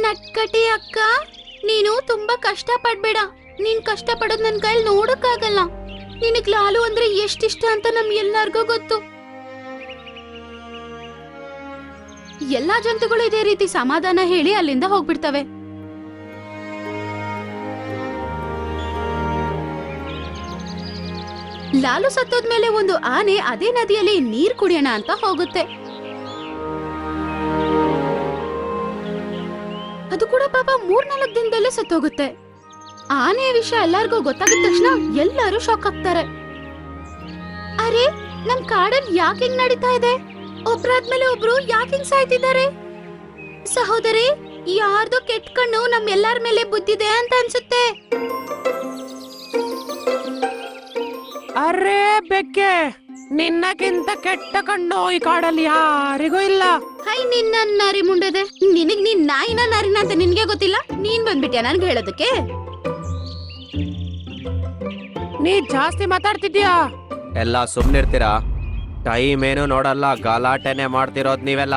ನಟ್ಕಟಿ ಅಕ್ಕ, ನೀನು ತುಂಬಾ ಕಷ್ಟ ಪಡ್ಬೇಡ. ನೀನ್ ಕಷ್ಟ ಪಡೋದ್ ನನ್ ಕೈಲಿ ನೋಡಕ್ಕಾಗಲ್ಲ. ನಿನಗ್ ಲಾಲು ಅಂದ್ರೆ ಎಷ್ಟಿಷ್ಟ ಅಂತ ನಮ್ ಎಲ್ಲಾರ್ಗೂ ಗೊತ್ತು. ಎಲ್ಲಾ ಜಂತುಗಳು ಇದೇ ರೀತಿ ಸಮಾಧಾನ ಹೇಳಿ ಅಲ್ಲಿಂದ ಹೋಗ್ಬಿಡ್ತವೆ. ಲಾಲು ಸತ್ತೋದ್ಮೇಲೆ ಒಂದು ಆನೆ ಅದೇ ನದಿಯಲ್ಲಿ ನೀರ್ ಕುಡಿಯೋಣ ಅಂತ ಹೋಗುತ್ತೆ. ಅದು ಕೂಡ ಪಾಪ 3-4 ದಿನದಲ್ಲೇ ಸತ್ತೋಗುತ್ತೆ. ಆನೆ ವಿಷಯ ಎಲ್ಲಾರ್ಗೂ ಗೊತ್ತಾಗಿದ ತಕ್ಷಣ ಎಲ್ಲರೂ ಶಾಕ್ ಆಗ್ತಾರೆ. ಅರೆ, ನಮ್ ಕಾಡಲ್ಲಿ ಯಾಕೆ ಹಿಂಗ್ ನಡೀತಾ ಇದೆ? ಒಬ್ರಾದ್ಮೇಲೆ ಒಬ್ರು ಯಾಕೆ ಹಿಂಗ್ ಸಾಯ್ತಿದ್ದಾರೆ? ಸಹೋದರಿ, ಯಾರ್ದೋ ಕೆಟ್ಟ ಕಣ್ಣು ನಮ್ ಎಲ್ಲಾರ ಮೇಲೆ ಬುದ್ಧಿದೆ ಅಂತ ಅನ್ಸುತ್ತೆ. ಅರೇ ಬೆಕ್ಕೆ, ನಿನ್ನಕ್ಕಿಂತ ಕೆಟ್ಟ ಕಣ್ಣು ಈ ಕಾಡಲ್ಲಿ ಯಾರಿಗೂ ಇಲ್ಲ. ಹೈ, ನಿನ್ನ ನಾರಿ ಮುಂಡದೆ, ನಿನಗ್ ನೀನ್ ನಾಯಿನ ನಾರಿನ ಅಂತ ನಿನ್ಗೆ ಗೊತ್ತಿಲ್ಲ? ನೀನ್ ಬಂದ್ಬಿಟ್ಯಾ ನನ್ಗೆ ಹೇಳೋದಕ್ಕೆ? ನೀ ಜಾಸ್ತಿ ಮಾತಾಡ್ತಿದ್ಯಾ. ಎಲ್ಲ ಸುಮ್ನಿರ್ತೀರಾ? ಟೈಮ್ ಏನು ನೋಡಲ್ಲ, ಗಲಾಟೆನೆ ಮಾಡ್ತಿರೋದ್ ನೀವೆಲ್ಲ.